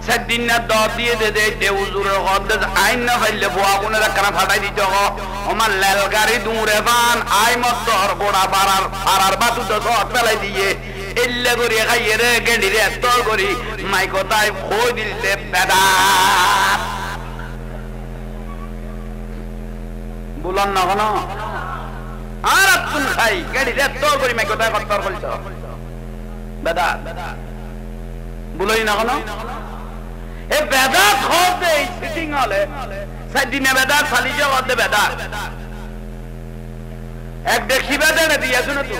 সেদিন না দ দিয়ে দে হুজুরের হদ আইন না ফাইলে বুয়া কোনে রাখানা ফাটাই দিতে হ আমার লেল গাড়ি দূরে বান আই মত গোড়া পাড়ার বাতু তো সব ফেলাই দিয়ে এল্লে করি খাইয়ে রে গেন্ডি রে এত করি মাইকতায় খই দিলতে বেদাত বুলান না কোনো আর তুন খাই গেন্ডি রে এত করি মাইকতায় কত্তর করিস বেদাত বুলই না কোনো এ বেদাত হবে সিটিং হলে সাইদিনে বেদাত ফালিজে হতে বেদাত এক দেখি বেদাত দিয়া শুনো তো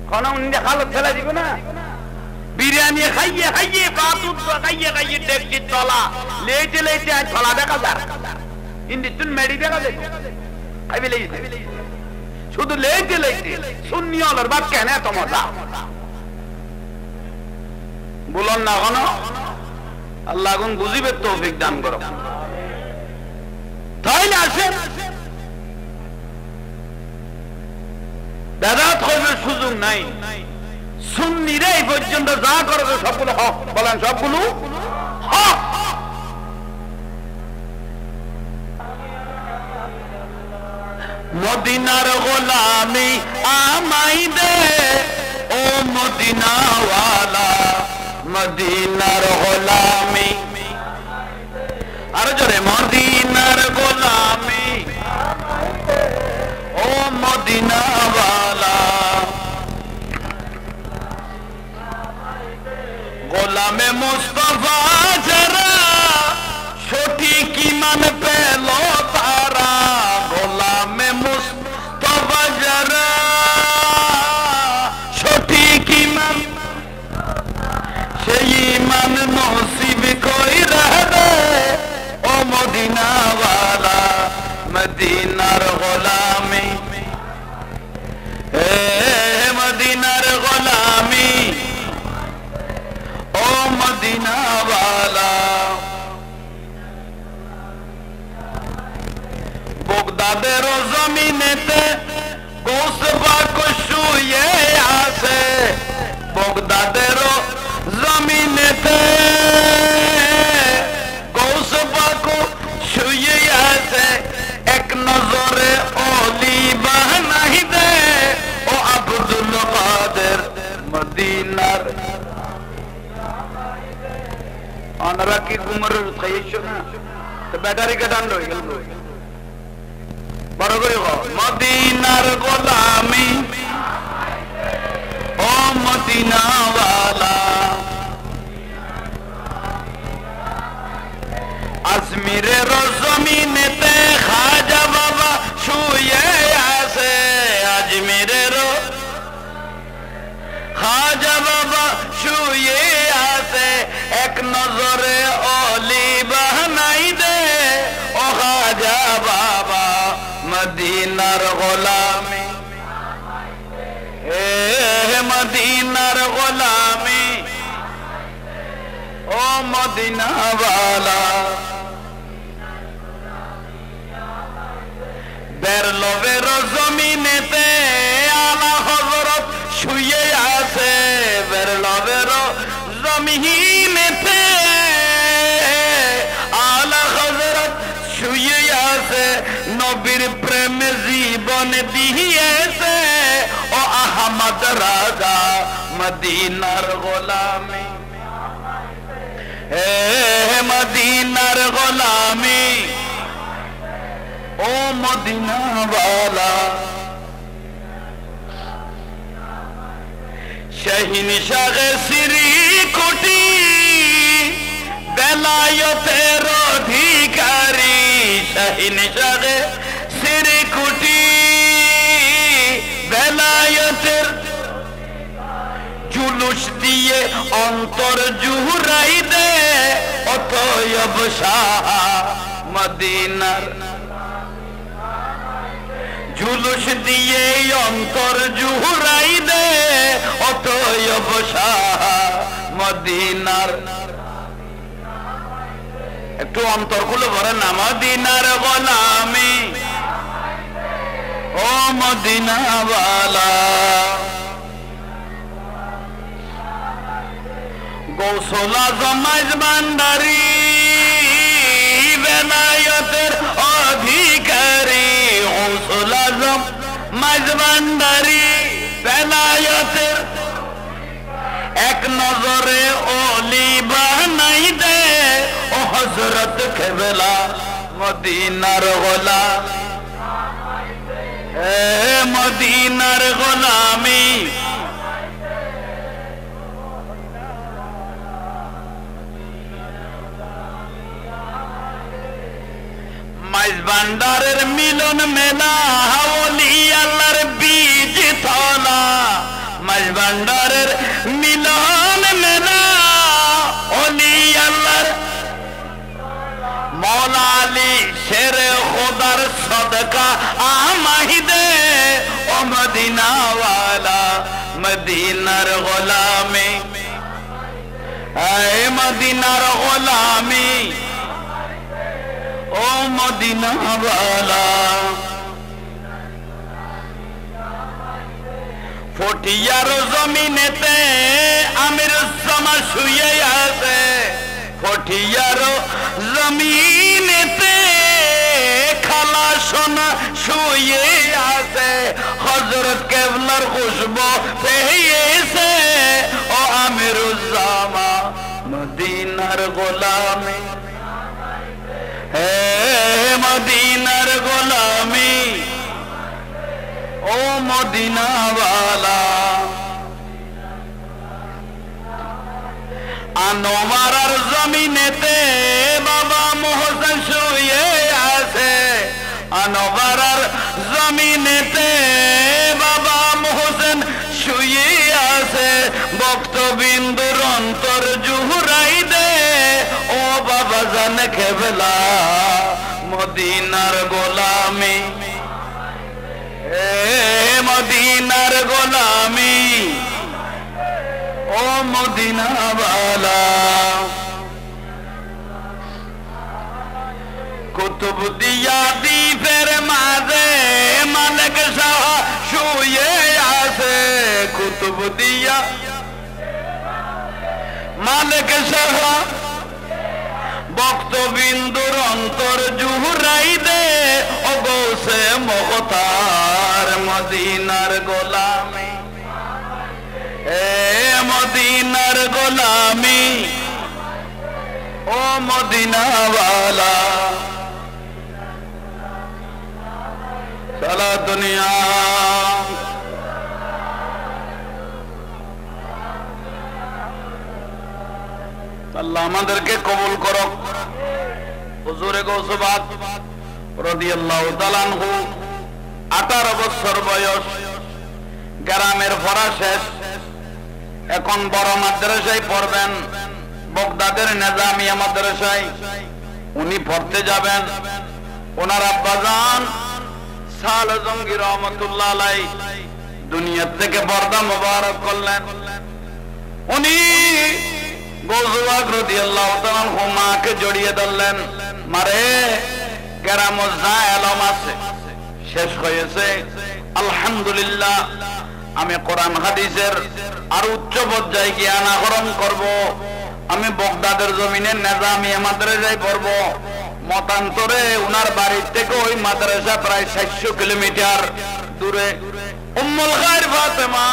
কোন উনি হালত ফেলা দিব না বিরিয়ানি খাইয়ে খাইয়ে বাতুত খাইয়ে দেখি তলা লেইতে আজ তলা দেখা যার ইন্দি তুন মেডি দেখা যায় খাইবে লেইতে শুধু লেইতে সুন্নি হলর বাদ কেন এত মজা বলুন না কোনো আল্লাহ গুণ বুঝিবে তৌফিক দান করো তাইলে আসেন বেদাত হইবে সুযোগ নাই সুন্নিরা এই পর্যন্ত যা করে সবগুলো হক বলেন সবগুলো হক মদিনার গোলামি আমাই দে ও মদিনাওয়ালা মদিনার গোলামি আর জোরে মদিনার গোলামি ও মদিনাওয়ালা গোলামে মুস্তাফা যারা সঠিক ঈমান পেল তারা গোলামে মুস্তাফা যারা সঠিক ঈমান সেই ঈমান নসিব কইরা দে ও মদিনাওয়ালা মদিনার গোলামি এ মদিনার গোলামি ও মদিনাওয়ালা বগদাদের জমিনেতে গৌস পাক শুয়ে আছে বগদাদের জমিনেতে গৌস পাক শুয়ে আছে এক নজরে ওলি বানাই দে ও আব্দুল কাদের মদিনার আনারা কি ঘুমর খাইছো না তো ব্যাটারি কাটান রয়ে গেল বড় করে মদিনার গোলামি ও মদিনাওয়ালা আজমিরের জমিনেতে খাজা বাবা শুয়ে আছে আজমিরের খাজা বাবা শুয়ে আছে এক নজরে ওলি বানাই দে ও খাজা বাবা মদিনার গোলামি এ মদিনার গোলামি ও মদিনাওয়ালা বেরলবের জমিনেতে আলা হযরত শুয়ে আছে বেরলবের জমিনেতে আলা হযরত শুয়ে আছে নবীর প্রেমে জীবন দিয়েছে ও আহমদ রাজা মদিনার গোলামি এ মদিনার গোলামি ও মদিনাওয়ালা শাহিন শাহে শ্রী কোটি বেলায়েতের অধিকারী শাহিন শাহে শ্রী কোটি বেলায়েতের জুলুস দিয়ে অন্তর জুহুরাই দে অতএব শাহ মদিনার জুলুস দিয়ে অন্তর জুহুরাই দে অতএব শাহ মদিনার একটু অন্তর খুলে ভরে না মদিনার গোলামি ও মদিনাওয়ালা গৌসুল আজম মাইজ ভান্ডারী বেলায়েতের অধিকারী গৌসুল আজম মাইজ ভান্ডারী বেলায়েতের এক নজরে ওলি বানাই দে ও হযরত কেবলা মদিনার গোলাম এ মদিনার গোলামি মাইজ ভান্ডারের মিলন মেলা ওলি আল্লাহর বীজ তলা মাইজ ভান্ডারের মিলন মেলা ওলি আল্লাহর মৌলা আলী শেরে খোদার সদকা আমাহি দে ও মদিনা ওয়ালা মদিনার গোলামি এ মদিনার গোলামি ও মদিনা ওয়ালা ফটিয়ার জমিনেতে আমির উজ্জামা শুয়ে আছে ফটিয়ার জমিনেতে খালা সোনা শুয়ে আছে হযরত কেবলার খুশবু পেয়েছে ও আমির উজ্জামা মদিনার গোলামি হে মদিনার গোলামি ও মদিনা ওয়ালা আনোয়ারার জমিনেতে বাবা মোহসেন শুয়ে আছে আনোয়ারার জমিনেতে বাবা মোহসেন শুয়ে আছে ভক্তবিন্দুর অন্তর জুহুরাই দে ও বাবা জান কেবলা মদিনার গোলামি এ মদিনার গোলামি ও মদিনা ওয়ালা কুতুব দিয়া দ্বীপের মাঝে মালিক শাহ শুয়ে আছে কুতুব দিয়া মালিক শাহ ভক্তবিন্দুর অন্তর জুহুরাই দে ও গৌসে মুখতার মদিনার গোলামি এ মদিনার গোলামি ও মদিনা ওয়ালা সারা দুনিয়া আল্লাহ আমাদেরকে কবুল করুক হুজুরে গৌসবাদ রাদিয়াল্লাহু তাআলা আনহু 18 বছর বয়স গ্রামের পড়া শেষ এখন বড় মাদ্রাসায় পড়বেন বগদাদের নিজামিয়া মাদ্রাসায় উনি পড়তে যাবেন ওনার আব্বাজান সাল জঙ্গি রহমাতুল্লাহ আলাইহি দুনিয়া থেকে পর্দা মোবারক করলেন উনি গৌসবাদ রাদিয়াল্লাহু তাআলা আনহু মাকে জড়িয়ে ধরলেন মারে কেরামত যা এলম আছে শেষ হয়েছে আলহামদুলিল্লাহ আমি কোরআন হাদিসের আর উচ্চ পর্যায়ে জ্ঞান আহরণ করব আমি বগদাদের জমিনে নিজামিয়া মাদ্রাসায় পড়ব মতান্তরে উনার বাড়ি থেকে ওই মাদ্রাসা প্রায় 700 কিলোমিটার দূরে উম্মুল খায়র ফাতেমা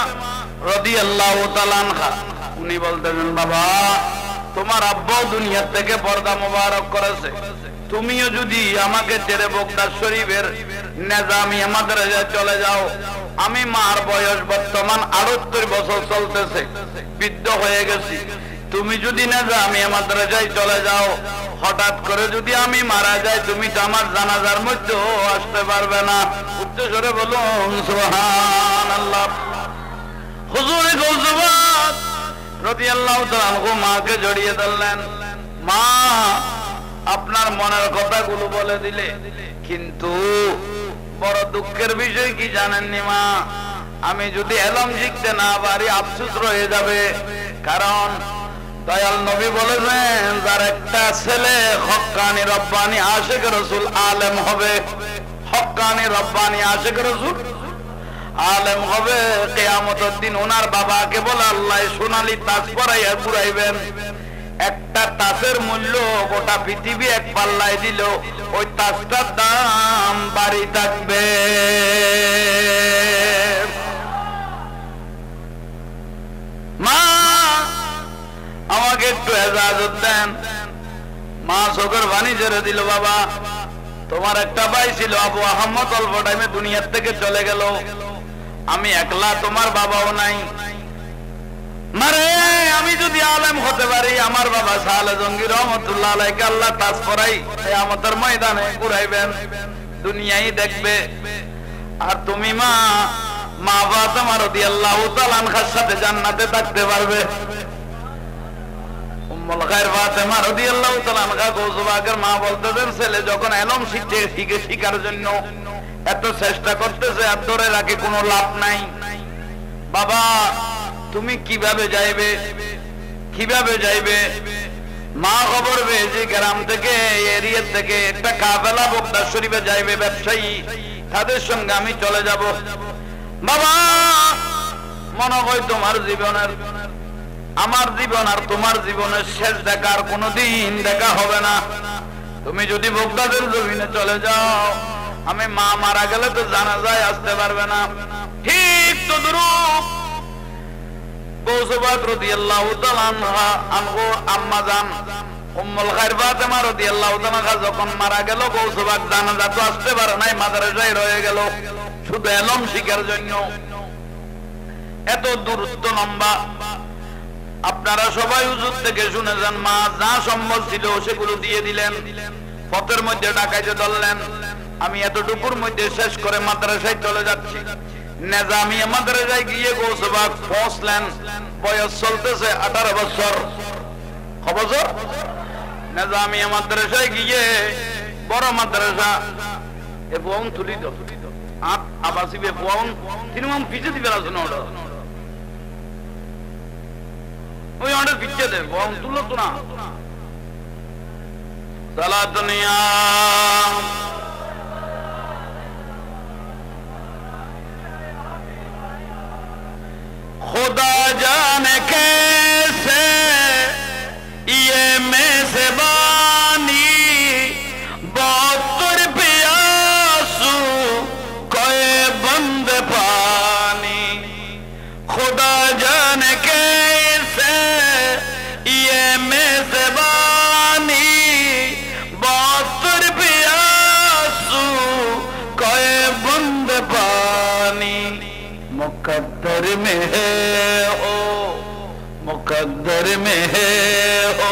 রাদিয়াল্লাহু তাআলা আনহা উনি বলতেছেন বাবা তোমার আব্বা দুনিয়া থেকে পর্দা মোবারক করেছে তুমিও যদি আমাকে ছেড়ে বগদাদ শরীফের নিজামিয়া মাদ্রাসায় চলে যাও আমি মার বয়স বর্তমান 78 বছর চলতেছে বৃদ্ধ হয়ে গেছি তুমি যদি নিজামিয়া মাদ্রাসায় চলে যাও হঠাৎ করে যদি আমি মারা যাই তুমি তো আমার জানাজার মধ্যে আসতে পারবে না উচ্চ স্বরে বলুন সুবহানাল্লাহ হুজুর গৌসবাদ রাদিয়াল্লাহু তাআলা আনহু মাকে জড়িয়ে ধরলেন মা আপনার মনের কথাগুলো বলে দিলে কিন্তু বড় দুঃখের বিষয় কি জানেননি মা আমি যদি এলম শিখতে না পারি আফসোস রয়ে যাবে কারণ দয়াল নবী বলেছেন যার একটা ছেলে হক্কানি রব্বানি আশিক রাসূল আলেম হবে হক্কানি রব্বানি আশিক রাসূল আলেম হবে কিয়ামতের দিন ওনার বাবাকে বলে আল্লাহ সোনালী তাজ পরাইয়া ঘুরাইবেন। একটা তাজের মূল্য গোটা পৃথিবী এক পাল্লায় দিল, ওই তাজটার দাম বাড়ি থাকবে। মা আমাকে একটু এজাজত দেন। মা চোখের পানি ছেড়ে দিল। বাবা তোমার একটা ভাই ছিল আবু আহমদ, অল্প টাইমে দুনিয়ার থেকে চলে গেল, আমি একলা, তোমার বাবাও নাই। মারে আমি যদি আলেম হতে পারি, আমার বাবা সালে জঙ্গি রহমতুল্লাহ আলাইহি আল্লাহ তাজ পরাই কিয়ামতের ময়দানে ঘুরাইবেন, দুনিয়াই দেখবে। আর তুমি মা ফাতেমা রাদিয়াল্লাহু তাআলা আনহার সাথে জান্নাতে থাকতে পারবে। উম্মুল খায়র ফাতেমা রাদিয়াল্লাহু তাআলা আনহা গৌসবাগের মা বলতেছেন, ছেলে যখন ইলম শিখার জন্য এত চেষ্টা করতেছে, আর ধরে রাখে কোনো লাভ নাই। বাবা তুমি কিভাবে যাইবে, কিভাবে যাইবে? মা খবর পেয়েছে গ্রাম থেকে, এরিয়া থেকে একটা কাফেলা বক্তা শরীফে যাইবে ব্যবসায়ী, তাদের সঙ্গে আমি চলে যাব। বাবা মনে হয় তোমার জীবনের, আমার জীবন আর তোমার জীবনের শেষ দেখার কোনোদিন দেখা হবে না। তুমি যদি বক্তাদের জমিনে চলে যাও, আমি মা মারা গেলে তো জানাজায় আসতে পারবে না। ঠিক তদ্রূপ গৌসবাগ রাদিয়াল্লাহু তাআলা আনহু আম্মা জান উম্মুল খায়র ফাতেমা রাদিয়াল্লাহু তাআলা যখন মারা গেল, গৌসবাগ জানাজা তো আসতে পারে নাই, মাদ্রাসায় রয়ে গেল শুধু ইলম শিখার জন্য। এত দূরত্ব লম্বা। আপনারা সবাই হুজুর থেকে শুনেছেন, মা যা সম্ভব ছিল সেগুলো দিয়ে দিলেন, পথের মধ্যে ডাকাইতে ধরলেন। আমি এতটুকুর মধ্যে শেষ করে মাদ্রাসায় চলে যাচ্ছি। নেজামিয়া মাদ্রাসায় গিয়ে গৌসবাগ পৌঁছলেন, বয়স চলতেছে 18 বছর। কবছর? নেজামিয়া মাদ্রাসায় গিয়ে, বড় মাদ্রাসা, এ বোন তুলি তো আবাসিবে বোন তিনি মাম পিছে দিবে আসুন, ওই অর্ডার পিছিয়ে দেয়, বোন তুলো তো না। সালাতুনিয়া खुदा जाने कैसे ये मेज़बानी बहुत प्यासू कोई बंद पानी। खुदा जाने कैसे ये मेज़बानी बहुत प्यासू कोई बंद पानी। मुकद्दर में है हो, मुकद्दर में है हो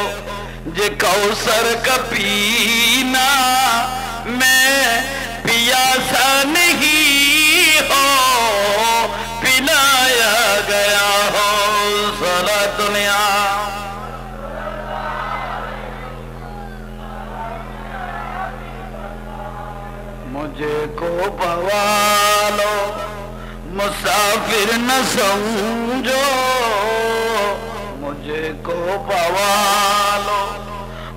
जे कौसर का पीना, मैं पियासा नहीं हो पिलाया गया हो। सारा दुनिया मुझे को पवालो, मुसाफिर न समझो, मुझे को पवालो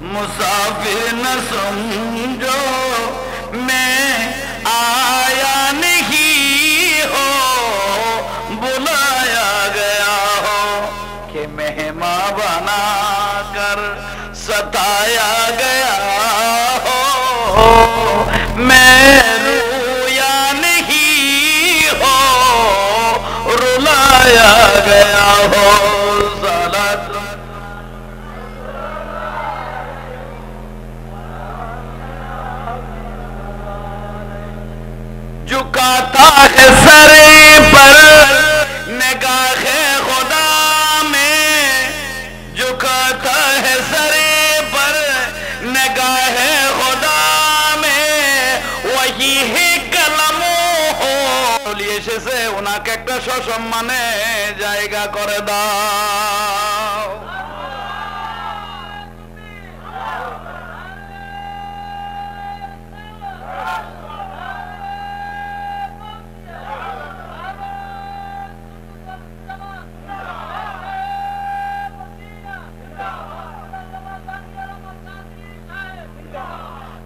मुसाफिर न समझो, मैं आया नहीं हो बुलाया गया हो, कि मेहमान बना कर सताया गया हो। मैं रुलाया गया हो। झुकाता है सरे पर निगाहे खुदा में, झुकाता है सरे पर निगाहे खुदा में, वही है कलमो हो। এসেছে ওনাকে একটা সসম্মানে জায়গা করে দাও।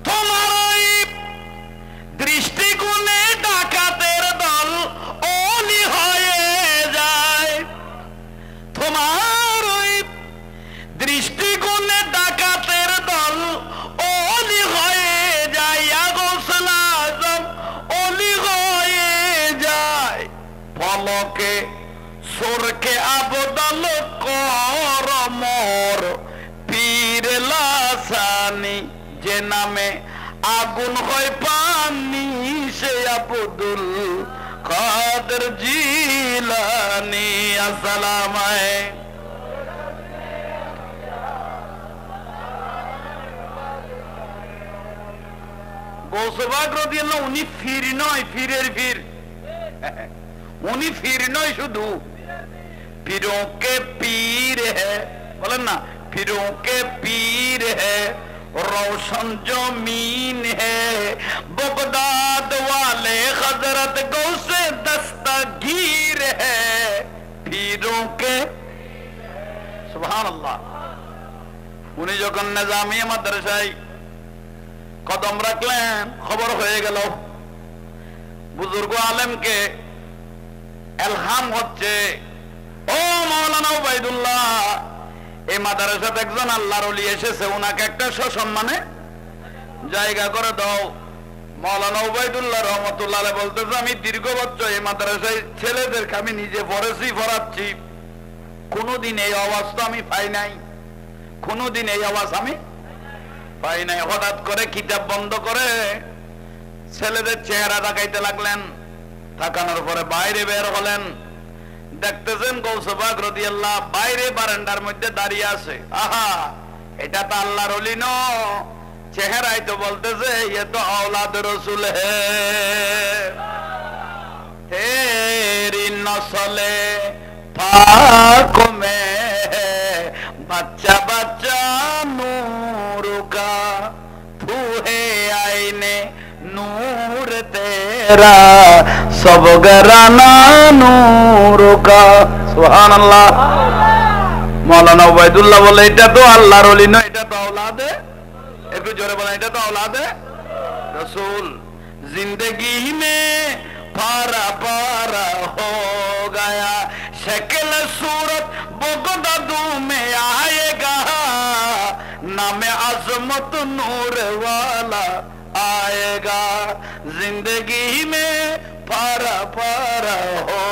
তোমার দৃষ্টিকোণে ডাকাতের দল ও কে আবদাল কর মোর পীর লাসানি, যে নামে আগুন হয় পানি সে আব্দুল কাদের জিলানি। আসসালাম আলাইকুম। গৌসে পাক রাদিয়াল্লাহু উনি ফির নয়, ফিরের ফির। উনি ফির নয় শুধু, পীরোं के पीर है, বলেন না, पीरों के पीर है, रोशन जमीन है, बगदाद वाले हजरत गौसे दस्तगीर है, पीरों के। सुभान अल्लाह। উনি যখন নিজামিয়া মাদ্রাসায় কদম রাখলেন, খবর হয়ে গেল বুজুর্গ আলেমকে এলহাম হচ্ছে, ও মাওলানা উবাইদুল্লাহ, এই মাদ্রাসাতে একজন আল্লাহর ওলি এসেছে, উনাকে একটা সসম্মানে জায়গা করে দাও। মাওলানা উবাইদুল্লাহ রহমতুল্লাহ আলাইহি বলতেছে, আমি দীর্ঘ বছর এই মাদ্রাসায় ছেলেদেরকে আমি নিজে পড়াচ্ছি, কোনোদিন এই আওয়াজ তো আমি পাই নাই, কোনোদিন এই আওয়াজ আমি পাই নাই। হঠাৎ করে কিতাব বন্ধ করে ছেলেদের চেহারা তাকাইতে লাগলেন, তাকানোর পরে বাইরে বের হলেন, দেখতেছেন গৌসে পাক রাদিয়াল্লাহু বাইরে বারান্দার মধ্যে দাঁড়িয়ে আছে। আহা, এটা তো আল্লাহর ওলি ন, চেহারাই তো বলতেছে ये तो औलाद रसूल है, तेरी नस्ले पाक में बच्चा बच्चा नूर का, तू है आईने नूर तेरा सब घराना नूर का। सुभान अल्लाह। मौलाना उबाइदुल्लाह बोले এটা তো আল্লাহর ওলি নয়, এটা তো औलादे, একটু জোরে বলেন, এটা তো औलादे रसूल। जिंदगी में पारा पारा हो गया, शक्ल सूरत बगदादू में आएगा, नाम अजमत नूर वाला आएगा, जिंदगी में पारा पारा हो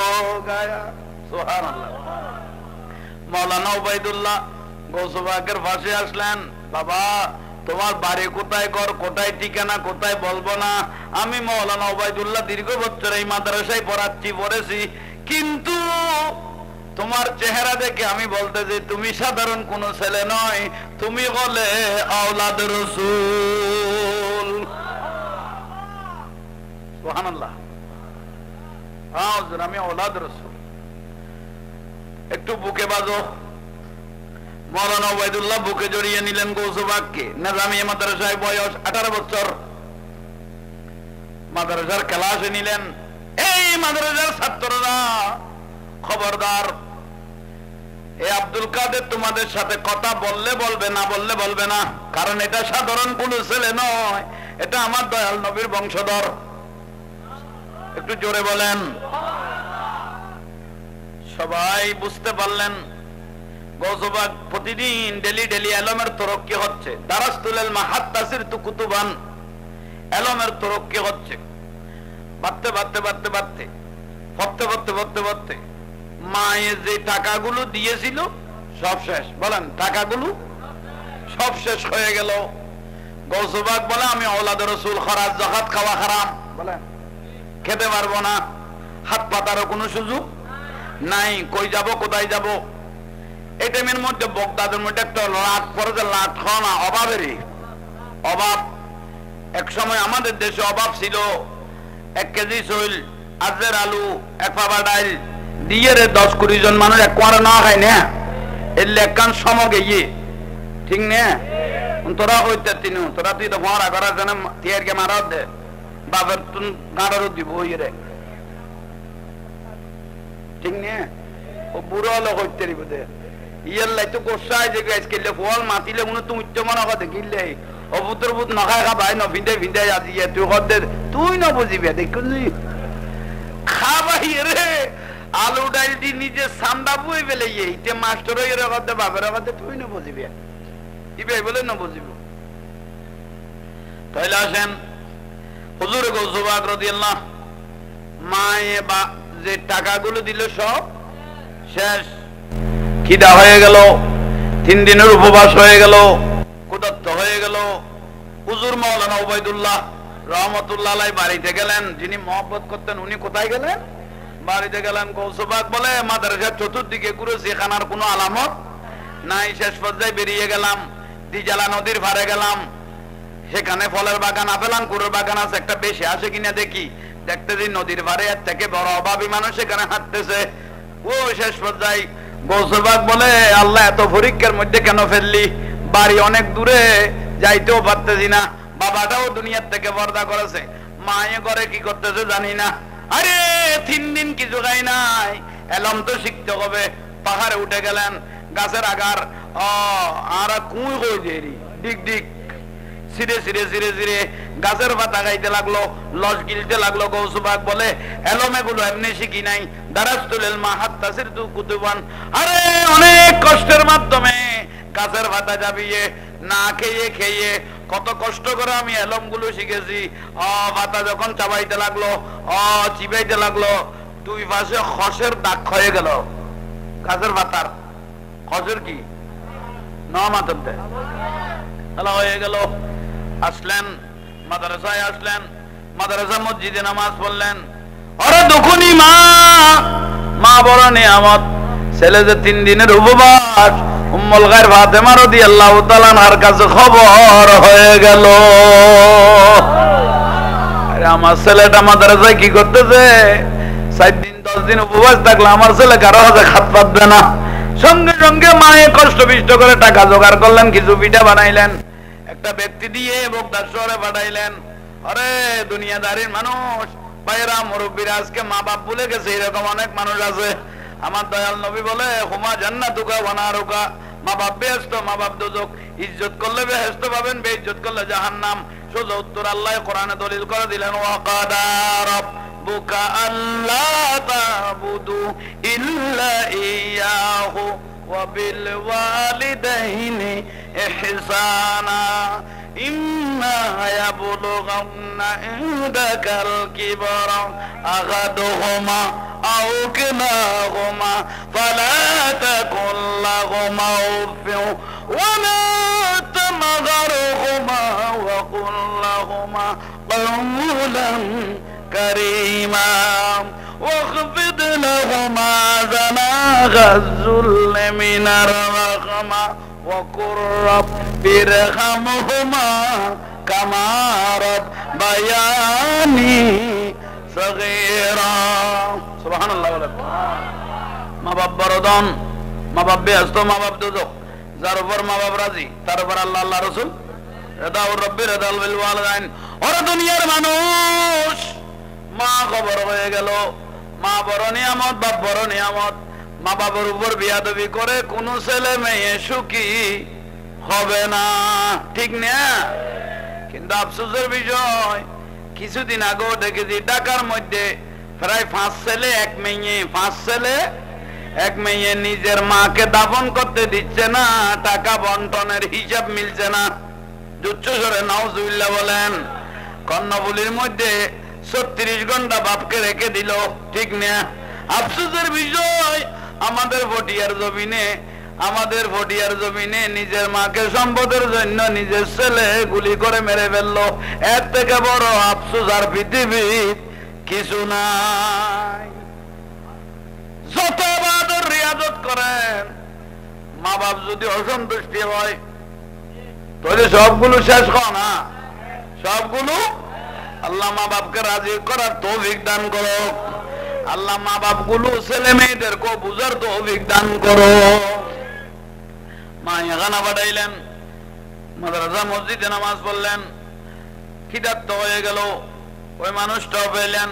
गया। सुभान अल्लाह। मौलाना उबाइदुल्लाह गौसे पाकेर पाশে আসলেন, বাবা তোমার বাড়ি কোথায়, ঘর কোথায়, ঠিকানা কোথায় বলবো না, আমি মৌলানা উবাইদুল্লাহ দীর্ঘ বছর এই মাদ্রাসায় পড়েছি, কিন্তু তোমার চেহারা দেখে আমি বলতে যে তুমি সাধারণ কোন ছেলে নয়, তুমি বলে औलाद रसूल। সুবহানাল্লাহ। হুজুর আমি औलाद रसूल। একটু বুকে বাজো। মৌলানা উবাইদুল্লাহ বুকে জড়িয়ে নিলেন গৌসে পাককে। নিজামিয়া মাদ্রাসায় বয়স 18 বছর, মাদ্রাসার ক্লাসে নিলেন। এই মাদ্রাসার ছাত্ররা খবরদার, এই আব্দুল কাদের তোমাদের সাথে কথা বললে বলবে, না বললে বলবে না, কারণ এটা সাধারণ কোন ছেলে নয়, এটা আমার দয়াল নবীর বংশধর। একটু জোরে বলেন। সবাই বুঝতে পারলেন গৌসে পাক প্রতিদিন ডেলি এলমের তরক্কি হচ্ছে, দারাস্তুল ইলম হাত্তা সিরতু কুতুবান, এলমের তরক্কি হচ্ছে, বাড়তে মায়ে যে টাকাগুলো দিয়েছিল সব শেষ। বলেন, টাকাগুলো সব শেষ হয়ে গেল। গৌসে পাক বলে আমি औलाद रसूल, খরাজ যাকাত খাওয়া হারাম, বলেন খেতে পারবো না, হাত পাতারও কোনো সুযোগ নাই, কই যাব কোথায় যাব। এই টাইমের মধ্যে বগদাদের মধ্যে একটা লাট পড়ে, যে লাট খাওয়া না, অভাবেরই অভাব। এক সময় আমাদের দেশে অভাব ছিল, 1 কেজি চাউল, আজের আলু, 1 পাবা ডাল দিয়ে 10-20 জন মানুষ এক কোয়ারে না খায় না, এর লেখান সমগে ইয়ে ঠিক না। তোরা হইতে তিনু, তোরা তুই তো ভরা করার জন্য তিয়ারকে মারা দে, বাবার তুন গাঁড়ারও দিব ইয়ে ঠিক না। ও বুড়ো হলো হইতে দিব দে ইয়ার লাই তো কোসাই যে গাছ কেলে ফল মাতিলে উনি তুমি উচ্চ মনে কথা কিনলে অপুত্র বুত নখায় খাবাই ন ভিন্দে ভিন্দে আজি তুই কর তুই না বুঝিবে দেখুনি খাবাই রে আলু ডাল দি নিজে সান্দা বই বেলে এইতে মাস্টার এর কথা বাবার কথা তুই না বুঝিবে ইবে বলে না বুঝিব। তাইলে আসেন হুজুর গৌসে পাক রাদিয়াল্লাহু মায়ে বা যে টাকাগুলো দিল সব শেষ, খিদা হয়ে গেল, 3 দিনের উপবাস হয়ে গেল, ক্ষুধার্ত হয়ে গেল। হুজুর মাওলানা ওবায়দুল্লাহ রহমতুল্লাহ আলাইহি বাড়িতে গেলেন, যিনি মহব্বত করতেন উনি কোথায় গেলেন? বাড়িতে গেলেন। গৌসবাগ বলে মাদ্রাসার চতুর্দিকে ঘুরেছি, খানার কোনো আলামত নাই। শেষ পর্যায়ে বেরিয়ে গেলাম, দিজালা নদীর পাড়ে গেলাম। সেখানে ফলের বাগান, আপেল আঙ্গুরের বাগান আছে, একটা বেশি আসে কিনা দেখি। দেখতেছি নদীর পাড়ে এর থেকে বড় অভাবী মানুষ সেখানে হাঁটতেছে। ও শেষ পর্যায়ে গৌসবাগ বলে আল্লাহ এত পরীক্ষার মধ্যে কেন ফেললি? বাড়ি অনেক দূরে, যাইতেও পারতেছি না। বাবাটাও দুনিয়ার থেকে পর্দা করেছে, মায়ে ঘরে কি করতেছে জানি না। আরে 3 দিন কিছু খাই নাই, এলম তো শিখতে হবে। পাহাড়ে উঠে গেলেন, গাছের আগার আর কুই কই দেরি ডিক ডিক সিরে সিরে সিরে সিরে গাছের পাতা গাইতে লাগলো, লস গিলতে লাগলো। গৌসবাগ বলে এলম এগুলো এমনি শিখি নাই, দারাস্তুল ইলমা হাত্তা সিরতু কুতুবান। আরে অনেক কষ্টের মাধ্যমে গাছের পাতা যাবিয়ে না খেয়ে খেয়ে কত কষ্ট করে আমি এলম গুলো শিখেছি। পাতা যখন চাবাইতে লাগলো, চিবাইতে লাগলো, 2 পাশে খসের দাগ হয়ে গেল। গাছের পাতার খসের কি নমাতে হয়ে গেল। আসলেন মাদ্রাসায়, আসলেন মাদ্রাসা মসজিদে নামাজ পড়লেন। আরে দুখুনি মা, মা বড় নিয়ামত। ছেলে যে 3 দিনের উপবাস, উম্মুল গায়র ফাতেমা রাদিয়াল্লাহু তাআলা আনহার কাছে খবর হয়ে গেল। আরে আমার ছেলেটা মাদ্রাসায় কি করতেছে? 4 দিন 10 দিন উপবাস থাকলে আমার ছেলে কারো হাতে হাত পাতবে না। সঙ্গে সঙ্গে মায়ে কষ্ট বিষ্ট করে টাকা জোগাড় করলেন, কিছু পিঠা বানাইলেন, একটা ব্যক্তি দিয়ে বগদার শহরে পাঠাইলেন। আরে দুনিয়াদারির মানুষ ভাইরা মুরব্বীরা আজকে মা বাপ ভুলে গেছে, এরকম অনেক মানুষ আছে। আমার দয়াল নবী বলে হুমা জান্নাতুকা ওয়া নারুকা, মা বাপ বেহেশত, মা বাপ দোজখ। ইজ্জত করলে বেহেশত পাবেন, বেইজ্জত করলে জাহান্নাম। সোজা উত্তর আল্লাহ কোরআনে দলিল করে দিলেন, ওয়া কাদা রাব্বুকা আল্লা তা'বুদু ইল্লা ইয়াহু ওয়া বিল ওয়ালিদাইনি ইহসানা ইম্মা ইয়াবলুগান্না ইনদাকাল কিবরা আহাদুহুমা আও কিলাহুমা ফালা তাকুল লাহুমা উফফিন ওয়া লা তামগরহুমা ওয়া কুল লাহুমা কওলান কারীমা واخفض لهما جناح الذل من الرحمة وقل رب ارحمهما كما ربياني صغيرا سبحان الله মা বাপ বরদান, মা বাপ বেহেশত, মা বাপ দোজখ। যার উপর মা বাপ রাজি তার উপর আল্লাহ আল্লাহ রাসূল রিদাউর রাব্বি রিদাল বিল ওয়ালিদাইন। ওরে দুনিয়ার মানুষ, মা খবর হয়ে গেল, মা বড় নিয়ামত, বাপ বড় নিয়ামত। মা বাবার উপর বিয়াদবি করে কোন ছেলে মেয়ে সুখী হবে না, ঠিক না? কিন্তু আফসোসের বিষয়, কিছুদিন আগেও দেখেছি ঢাকার মধ্যে প্রায় 5 ছেলে 1 মেয়ে, 5 ছেলে 1 মেয়ে নিজের মাকে দাফন করতে দিচ্ছে না, টাকা বন্টনের হিসাব মিলছে না। উচ্চস্বরে নাউজুবিল্লাহ বলেন। কর্ণফুলীর মধ্যে 36 ঘন্টা বাপকে রেখে দিল, ঠিক না? আফসোসের বিষয়, আমাদের ভটিয়ার জমিনে নিজের মাকে সম্পদের জন্য নিজের ছেলে গুলি করে মেরে ফেললো। এর থেকে বড় আফসোস আর পৃথিবীর কিছু নাই। যত ইবাদত রিয়াজত করেন, মা বাপ যদি অসন্তুষ্টি হয় তাহলে সবগুলো শেষ হয় না, সবগুলো। আল্লাহ মা বাপকে রাজি করার তৌফিক দান করো। আল্লাহ মা বাপ গুলো ছেলে মেয়েদেরকে বুঝার তৌফিক দান করো। মা এখানে পাঠাইলেন, মাদ্রাসা মসজিদে নামাজ পড়লেন। খিদার্ত হয়ে গেল, ওই মানুষটাও পেলেন।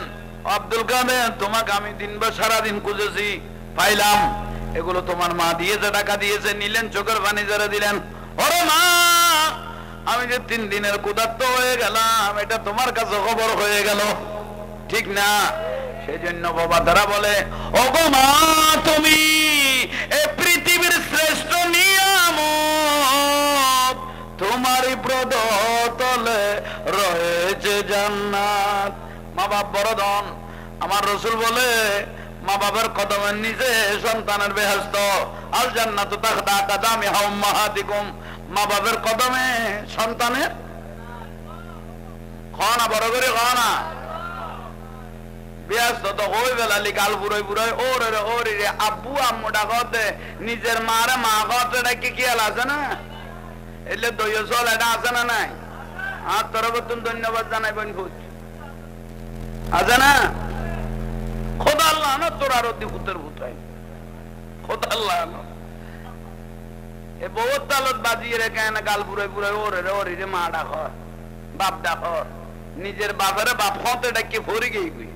আব্দুল কাদের, তোমাকে আমি সারাদিন খুঁজেছি, পাইলাম। এগুলো তোমার মা দিয়েছে, টাকা দিয়েছে। নিলেন, চোখের পানি ঝরে দিলেন। ওরে মা, আমি যে 3 দিনের ক্ষুধার্ত হয়ে গেলাম, এটা তোমার কাছে খবর হয়ে গেল, ঠিক না? সেই জন্য বাবা তারা বলে, ওগো মা, তুমি এই পৃথিবীর শ্রেষ্ঠ নিয়ামত, তোমারই পদতলে রয়েছে জান্নাত। মা বাপ বড় ধন। আমার রাসূল বলে, মা বাবার কদমের নিচে সন্তানের বেহেশত, আল জান্নাতু তাহতা আকদামিহা উম্মাহাতিকুম, মা বাবার কদমে সন্তানের খানা বড় করে খানা ব্যস্ত তো হই বেলালি গাল বুড়াই বুড়াই ওরে রে ওরে রে আব্বু আম্মু ডাকতে নিজের মারে মা কতে ডাকি খেয়াল আছে না, এলে দইয় চল এটা আছে না নাই? আর তোর বতুন ধন্যবাদ জানাই বোন ভূত আছে না? খোদা আল্লাহ না তোর আর পুত্রের ভূত হয় খোদা আল্লাহ এ বহুত তালত বাজিয়ে রেখে না গাল বুড়াই বুড়াই ওরে রে ওরে রে মা ডাক বাপ ডাক নিজের বাপের বাপ হতে ডাকি ভরে গিয়ে গুই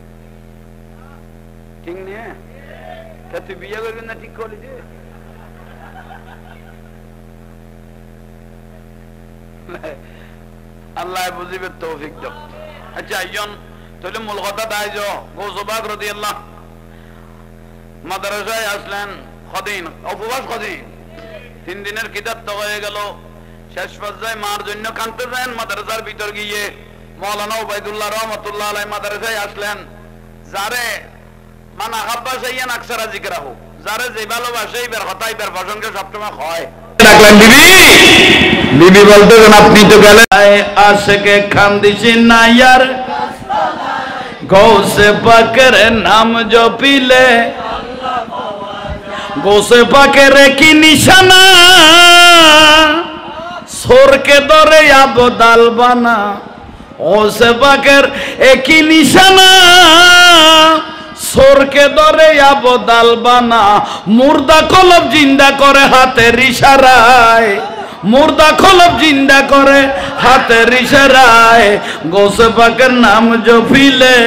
ঠিক নিয়ে তুই বিয়ে করবি না ঠিক করলি যে আল্লাহ বুঝিবে তৌফিক দাও। আচ্ছা একজন তাহলে মূল কথা তাই যে গৌসবাগ রাদিয়াল্লাহ মাদ্রাসায় আসলেন কদিন উপবাস কদিন 3 দিনের কিতাব তো হয়ে গেল, শেষ পর্যায়ে মার জন্য কাঁদতেছেন, মাদ্রাসার ভিতর গিয়ে মৌলানা উবাইদুল্লাহ রহমতুল্লাহ আলাই মাদ্রাসায় আসলেন, যারে মান আহাব্বা শাইয়ান আকসারা যিকরাহু, যারে যে ভালোবাসে এইবার কথা এইবার প্রসঙ্গে সবসময় হয়। ডাকলেন বিবি, বিবি বলতেছেন আপনি তো গেলেন আশিকে খান্দিছি না ইয়ার গৌসে পাকের নাম জপিলে, গৌসে পাকের কি নিশানা সোরকে ধরে আবদাল বানা, গৌসে পাকের একই নিশানা সোরকে ধরে আবদাল বানা, মুর্দা কলব জিন্দা করে হাতের ইশারায়, মুর্দা কলব জিন্দা করে হাতের ইশারায়, গৌসে পাকের নাম জপিলে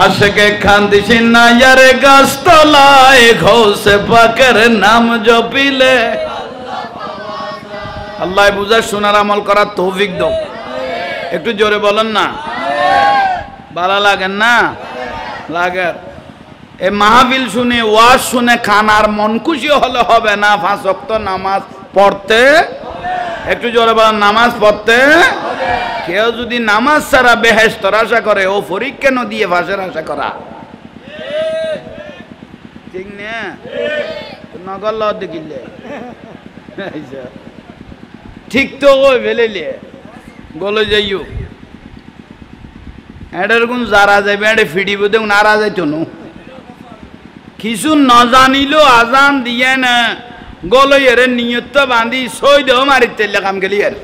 আশিকে খান্দিছি না ইয়ারে গাছতলায়, গৌসে পাকের নাম জপিলে। আল্লাহ বুঝার শোনার আমল করার তৌফিক দাও। একটু জোরে বলেন না, ভালো লাগেন না? লাগে এই মাহফিল শুনে ওয়াজ শুনে খানার মন খুশি হলে হবে না, 5 ওয়াক্ত নামাজ পড়তে, একটু জোরে বলেন নামাজ পড়তে। কেউ যদি নামাজ ছাড়া বেহেশতের আশা করে ও পরীক্ষা ন দিয়ে ফাঁসের আশা করা ঠিক না? নগর দেখিলে ঠিক তো ওই বেলেলে গলে যাইও এটার কোন যারা যাইবে এটা ফিডিব দেখুন নারা যাইতো না, কিছু ন জানিলেও আজান দিয়ে না গলো এর নিয়ত বাঁধি সই দেহ মারি তেলে কাম গেলি আর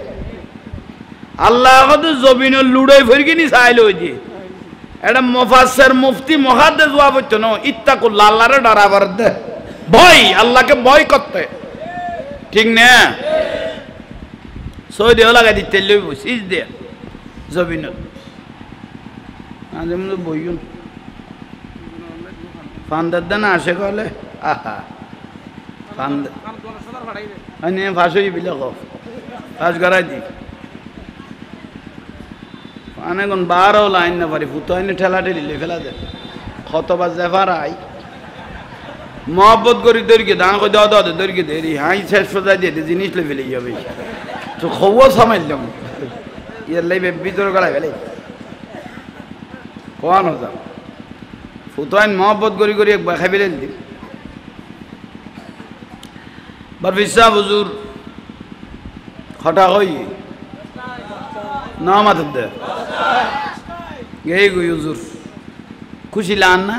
আল্লাহ কত জমিন লুড়াই ফিরকিনি চাইল ওই যে এটা মুফাসসির মুফতি মুহাদ্দিস ওয়া বলতো না ইত্তাকুল্লাহ আল্লাহরে ডরাবার দে ভয়, আল্লাহকে ভয় করতে ঠিক না? সই দেহ লাগাই দিতে লইব সিজ দে জমিন আজ মনে বইন ফান্দার দেন আসে কলে আহা ফান্দ আনে ফাঁসই বিলে কফ ফাঁস গড়াই দি অনেকক্ষণ বারও লাইন না পারি ফুতো আইনে ঠেলা ঠেলি ফেলা দে কতবার জেফার আই মহব্বত করি দৌড়কে দান করে দেওয়া দেওয়া দৌড়কে দেরি হাই শেষ সোজা দিয়ে জিনিস লে ফেলে যাবে তো খবর সামাইলাম ইয়ার লাইবে ভিতরে গড়াই ফেলে কোয়ানো যা ফুতো আইন মহব্বত করি করি একবার খাই ফেলে দিন বার বিশ্বাস হুজুর হঠাৎ হই না মাথার দে গেই গই হুজুর খুশি লান না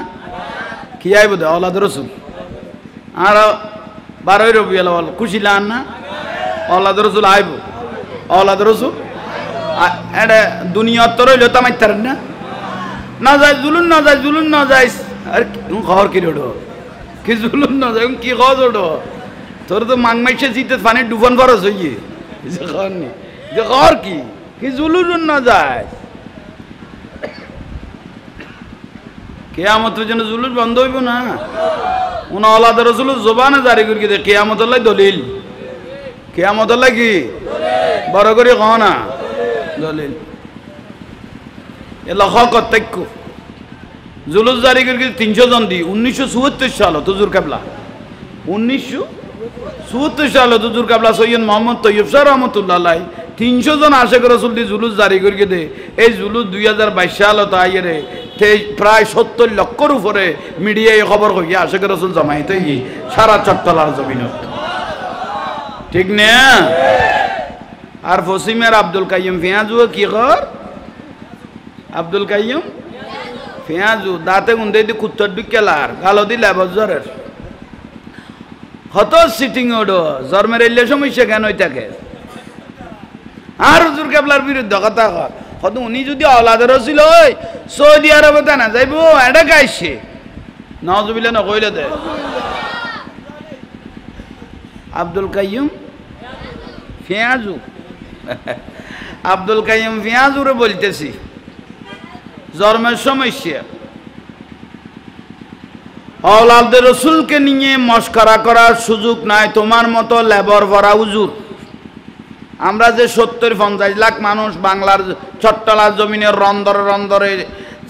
কি আইব দে ওলাদ রসুল আর 12 রবিউল আউয়াল খুশি লান না ওলাদ রসুল আইব ওলাদ রসুল এটা দুনিয়া তো রইল তামাইতার না না যায় জুলুন না যায় জুলুন না যায় আর খবর কি রোড কি জুলুন না যায় কি খবর রোড তোর তো মাং মাইছে জিতে পানি ডুবন খরচ হইয়ে যে খবর কি জুলুন না যায় কিয়ামতের জন্য জুলুস বন্ধ হইব না উনা আওলাদ রাসূল জবানে জারি করি দে কিয়ামতের লাই দলিল কিয়ামতের লাই কি বড় করে কও না দলিল এলা হক তাক্কু জুলুস জারি করি 300 জন দি 1974 সাল হুজুর কিবলা 1974 সাল হুজুর কিবলা সৈয়দ মোহাম্মদ তৈয়ব শাহ রহমাতুল্লাহ আলাইহি 300 জন আশেক রসুল দিয়ে জুলুস জারি করিয়ে দে। এই জুলুস 2022 সালত আইয়ে প্রায় 70 লক্ষর উপরে মিডিয়ায় খবর হইয়া আশেক রসুল জমাইতে গিয়ে সারা চট্টলার জমিনত, ঠিক না? আর ফসিমের আব্দুল কাইয়ুম ফিয়াজু কি কর? আব্দুল কাইয়ুম ফিয়াজু দাঁতে গুন্দে দি কুত্তর বিকেলার গালো দিলে বজরের হত সিটিং ওডো জন্মের এলে সমস্যা কেন হই থাকে? আর হুজুর কেবলার বিরুদ্ধে কথা কর। হয়তো উনি যদি আওলাদের ছিল ওই সৌদি আরবে তা না যাইব এটা গাইছে নজবিল্লা নকইলে দে। আব্দুল কাইয়ুম ফিয়াজু আব্দুল কাইয়ুম ফিয়াজুরে বলতেছি জন্মের সমস্যা আওলাদের রসুলকে নিয়ে মস্করা করার সুযোগ নাই। তোমার মতো লেবর ভরা হুজুর আমরা যে 70-50 লাখ মানুষ বাংলার চট্টলার জমিনের রন্দরে রন্দরে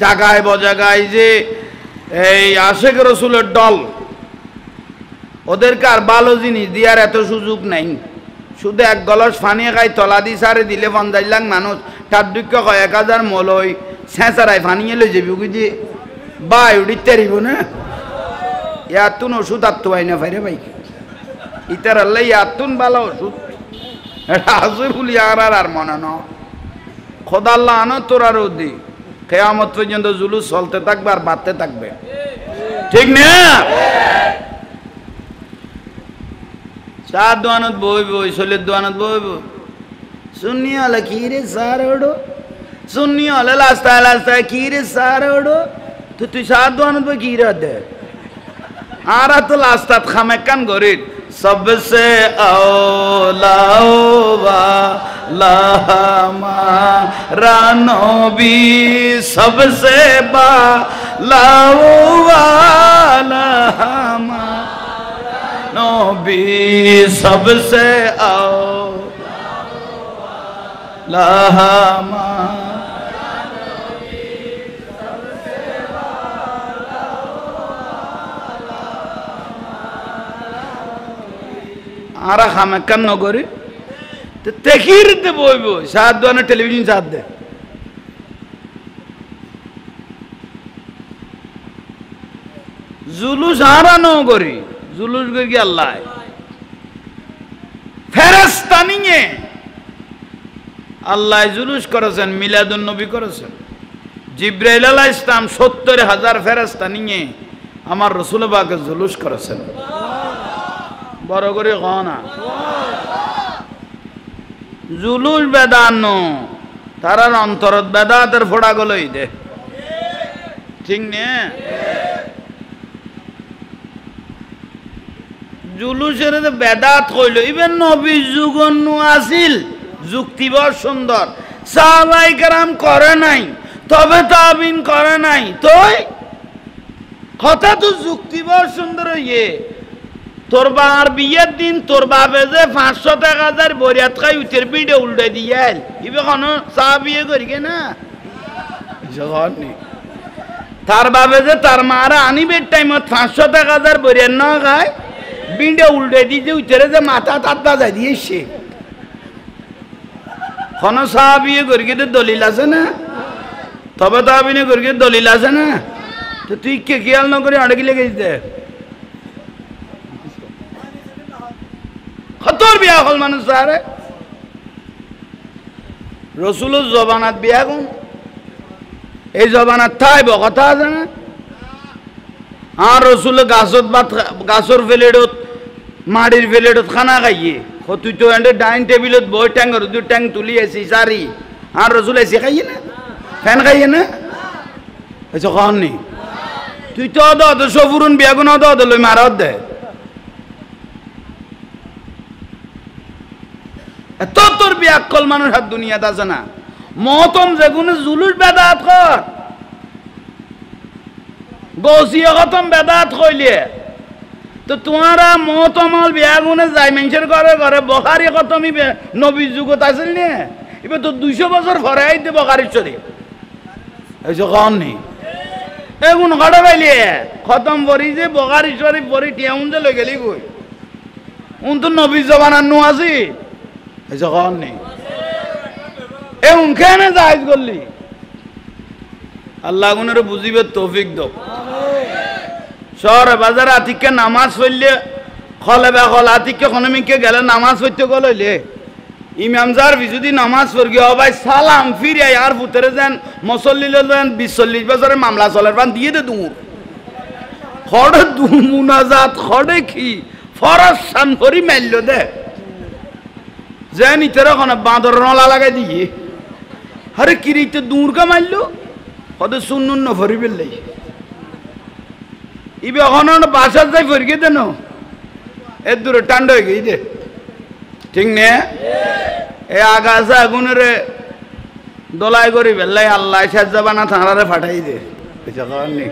জায়গায় বজাগায় যে এই আশেক রসুলের দল ওদেরকে আর ভালো জিনিস দিয়ার এত সুযোগ নাই। শুধু এক গলস পানি খাই তলা দি সারে দিলে 50 লাখ মানুষ তার দুঃখ কয় 1000 মলই ছেঁচারায় পানিয়ে লই যাবি বুঝি বাই উড়িতে রিব না ইয়াতুন ওষুধ আত্ম হয় না ভাইরে ভাই ইতার আল্লাহ ইয়াতুন ভালো ওষুধ এটা আছে বলি আর মনে ন খোদা আল্লাহ আনো তোরা রোদি কেয়ামত পর্যন্ত জুলুস চলতে থাকবে আর বাড়তে থাকবে, ঠিক না? চার দোয়ানত বইব শৈলের দোয়ানত বইব শুনি হলে কি রে সার ওডো শুনি হলে লাস্তায় লাস্তায় কি রে সার ওডো তো তুই সার দোয়ানত বই কি রে দে আর তো লাস্তাত খামে কান গরিব सबसे औला हमारा नबी सबसे बाला हमारा नबी सबसे औला हमारा आरा खामे कन नगरी तो तेखीर दे बोई बोई साथ दो ना टेलीविजन साथ दे जुलूस आरा नगरी जुलूस करके अल्लाह फेरस्ता नहीं है अल्लाह जुलूस करोसन मिलादुन नबी करोसन जिब्राइल अलैहिस्सलाम 70,000 फेरस्ता नहीं है हमार रसूल बाके जुलूस करोसन বড় করে গনা জুলুস বেদানো তারার অন্তরত বেদাতের ফোড়া গলই দে, ঠিক নে? জুলুসের বেদাত কইল ইবেন নবী যুগন্য আসিল যুক্তি বড় সুন্দর সাহাবায়ে কেরাম করে নাই তবে তাবিন করে নাই তোই কথা তো যুক্তি বড় সুন্দর ইয়ে তোর বার বিয়ের দিন তোর বাপে যে 500 টাকা যার বরিয়াত খাই উঠের পিঠে উল্টে দিয়ে ইবে কোনো চা বিয়ে করি না তার বাপে যে তার মারা আনিবের টাইমত 500 টাকা যার বরিয়াত না খায় বিঁডে উল্টে দিয়ে উঠের যে মাথা তাত্তা যাই দিয়েছে কোনো চা বিয়ে করি দলিল আছে না তবে তো আবিনে করি দলিল আছে না তো তুই কে খেয়াল না করে অনেক লেগেছে কতর বিয়া হল মানুষ আরে রসুলের জবানাত বিয়া কোন এই জবানাত থাইব কথা আছে না আর রসুল গাছত ভাত গাছর ফেলেডত মাটির ফেলেডত খানা খাইয়ে তুই তো এন্ড ডাইনিং টেবিলত বই ট্যাঙ্গর দুই ট্যাং তুলি এসি সারি আর রসুল এসে খাইয়ে না ফ্যান খাইয়ে না এসে খাওয়ান নি তুই তো অদ সফুরুন বিয়া কোন অদ লই মারা দে এত তোর বিয়াক্কল মানুষ আর দুনিয়াতে আছে না মহতম যেগুলো জুলুস বেদাত কর গৌসিয়া খতম বেদাত কইলে তো তোমারা মহতমল বিয়াগুনে যাই মানুষের ঘরে ঘরে বখারি খতমই নবীর যুগত আছিল নে এবার তো 200 বছর পরে আইতে বখারি শরীফ এই যে কম নেই এগুন ঘরে পাইলে খতম করি যে বখারি শরীফ পরি টিয়াউন যে লই গেলি কই উন তো নবীর জবানার নু আছি এই যে কম নেই এ উনখানে জায়েজ করলি আল্লাহ গুনের বুঝিবে তৌফিক দাও শহর বাজারে আতিককে নামাজ পড়লে খলে বেখল আতিককে খনমিকে গেলে নামাজ পড়তে গেলে ইমাম যার যদি নামাজ পড়ি ভাই সালাম ফিরে আর ভুতরে যেন মুসল্লি যেন 20-40 বছরের মামলা চলার পান দিয়ে দে দূর খড়ে মুনাজাত খড়ে কি ফরজ সান করি মাইল দে যে নিতের ওখানে বাঁদর নলা লাগাই দিয়ে আরে কিরিতে দূরকে মারল কত শুনুন না ভরি বেললাই ইবে এখন বাসার যাই ফরিয়ে দেন এর দূরে টান্ড হয়ে গেই দে ঠিক নে এ আগাছা আগুনের দোলাই করি বেললাই আল্লাহ সাজ্জাবানা থানারে ফাটাই দে বুঝা খাওয়ার নেই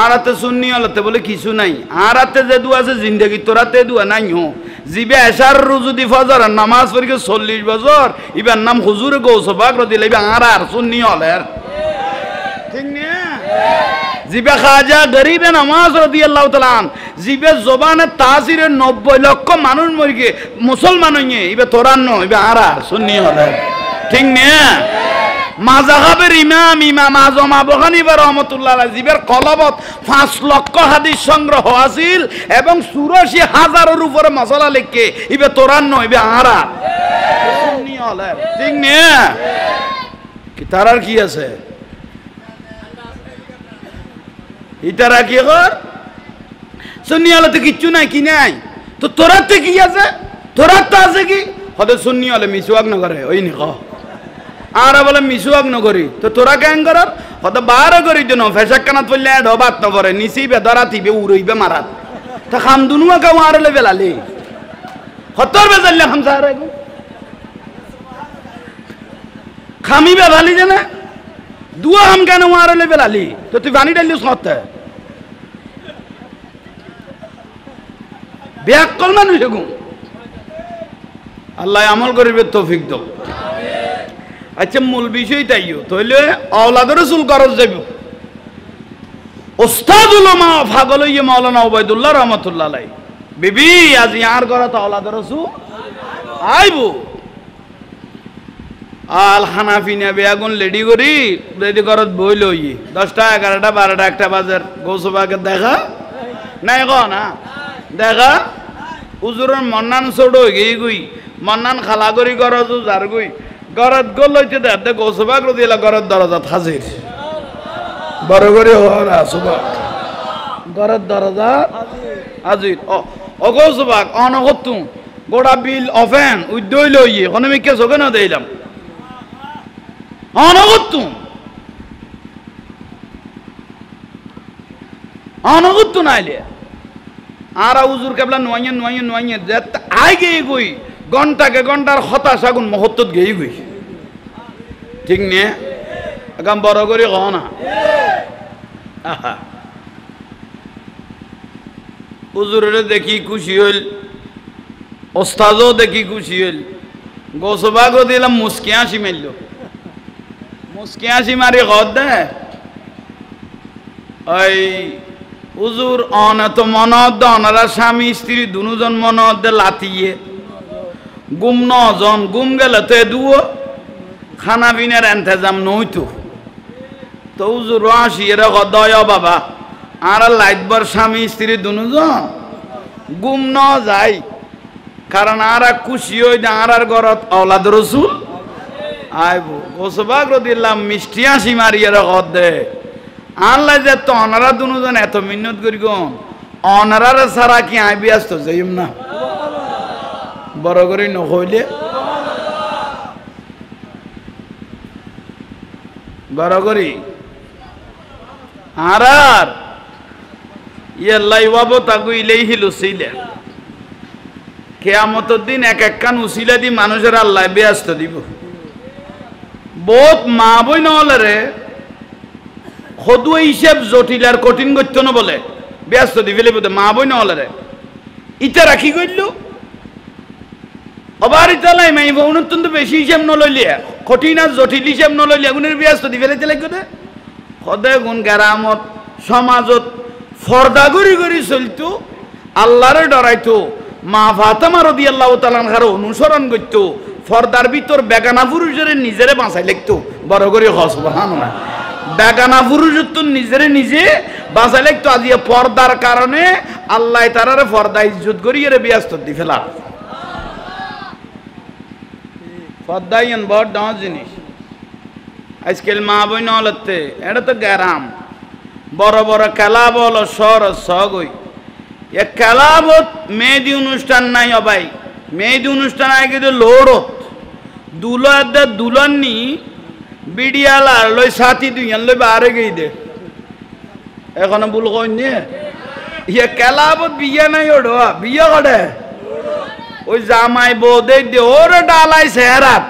আর হাতে শুননি হলতে বলে কিছু নাই আর হাতে যে দু আছে জিন্দগি তোরাতে দুয়া নাই হো জিবে এসার যদি ফজর নামাজ পড়ি 40 বছর ইবার নাম হুজুর গৌসবাগ দিলে আর শুননি হলের ঠিক না জিবে খাজা গরিবে নামাজ রাদিয়াল্লাহু তাআলা জিবে জবানে তাসিরে 90 লক্ষ মানুষ মরিগে মুসলমান হইয়ে ইবে তোরান ন ইবে আর শুননি হলের ঠিক না মাযহাবের ইমাম আযম আবু হানিফা রাহমাতুল্লাহ আলাইহি জিবের কলবত 5 লক্ষ হাদিস সংগ্রহ আছিল এবং ৮৪,০০০ উপরে মাসালা লিখে ইবে তোরান ন ইবে আরা সুন্নি হলের ঠিক না কি তারার কি আছে ইতারা কি কর সুন্নি হলে তো কিচ্ছু নাই কি নাই তো তোরাতে কি আছে তোরাত তো আছে কি হতে সুন্নি হলে মিসওয়াক না করে ওই নি ক আর বলে মিসওয়াক না করি তো তোরা কেন করার হতে বার করি দেন ফেসাক কানাত পড়লে ঢবাত না করে নিসিবে দরাতিবে উড়ইবে মারাত তা খাম দুনুয়া কা মারলে বেলালি হতর বেজাল্লে খাম সারে গো খামিবে ভালি জানা দুয়া হাম কেন মারলে বেলালি তো তুই পানি ডালিস হতে ব্যাকল মানুষ এগো আল্লাহ আমল করিবে তৌফিক দাও আচ্ছা মূল বিষয় তাইও তাইলে আওলাদ রাসূল করজ যাইব ওস্তাদ উলামা পাগল হইয়ে মাওলানা ওবাইদুল্লাহ রাহমাতুল্লাহ আলাইহি বিবি আজ ইয়ার ঘরত আওলাদ রাসূল আইবো আল হানাফিনা বেগুন লেডি করি রেডি করত বইল হইয়ে 10টা 11টা 12টা 1টা বাজার গৌসবাগে দেখা নাই গো না দেখা হুজুরের মন্নান ছোট হয়ে গই গই মন্নান খালা করি করজ যার গই গরত গোল হইতে দে গৌসবাগ রদিলা গরত দরজাত হাজির বড় করে হরা সুবহান গরত দরজা হাজির ও গৌসবাগ অনগতু গোড়া বিল অফেন উদ্দই লইয়ে কোন মিকে সগে না দেইলাম অনগতু নাইলে আর হুজুর কেবলা নোয়াইয়ে যে আগে গই ঘন্টাকে ঘন্টার হতাশ আগুন মহত্বত গেই গই ঠিক নে একদম বড় করে কহ না হুজুরের দেখি খুশি হইল ওস্তাদও দেখি খুশি হইল গৌসবাগও দিলাম মুসকি হাসি মারল মুসকি হাসি মারি কর দে ওই হুজুর অনত মনত অনারা স্বামী স্ত্রী দুজন মনত লাতিয়ে গুম নজন গুম গেলে তো দুও খানা পিনার এন্তেজাম নইতো তো হুজুর আসি এরা দয় বাবা আর লাইটবার স্বামী স্ত্রী দুজন গুম ন যায় কারণ আর খুশি হই আর ঘরত আওলাদ রাসূল আইব গোসবাগ দিলাম মিষ্টি হাসি মারি এরা দে আল্লাহ যে তো অনারা দুজন এত মিন্নত করি গো অনারার ছাড়া কি আইবি আসতো যাইম না বড় করে নহইলে বড় করি আর ইয়াল্লাই ওয়াবো তাগু ইলাইহি লুসিলা কিয়ামতের দিন এক এক কান উসিলা দি মানুষের আল্লাহ ব্যস্ত দিব বহুত মা বই নহলে রে খদুয়া হিসেব জটিল আর কঠিন করত না বলে ব্যস্ত দিবিলে বোধ মা বই নহলে রে ইটা রাখি করল আবার ইতালাই মাই অত্যন্ত বেশি হিসেব নলইলিয়া কঠিন আর জটিল হিসেব নলইলিয়া গুণের ব্যস্ত দিবেলে লাগবে দে সদায় গুণ গ্রামত সমাজত ফর্দা করি করি চলতো আল্লাহরে ডরাইতো মা ফাতেমা রাদিয়াল্লাহু তাআলা আনহার অনুসরণ করতো পর্দার ভিতর বেগানা পুরুষের নিজেরে বাঁচাই লিখতো বড় করে হস সুবহানাল্লাহ বেগানা পুরুষের তো নিজেরে নিজে বাঁচাই লিখতো আজি পর্দার কারণে আল্লাহ তারারে পর্দা ইজ্জত করিয়ে ব্যস্ত দি ফেলা পর্দাই এন বড় ডাঁস জিনিস আজকাল মা বই নলতে এটা তো গ্যারাম বড় বড় খেলাব হলো সর সগই এ খেলাবত মেহেদি অনুষ্ঠান নাই ভাই মেহেদি অনুষ্ঠান আগে কিন্তু লোড়ত দুলন নি বিডিয়ালার লই সাথী দুই লই বারে গই দে এখনো ভুল কই নি ইয়ে খেলাবত বিয়া নাই ওড়ো বিয়া করে ওই জামাই বউ দে ওর ডালাই সেহরাত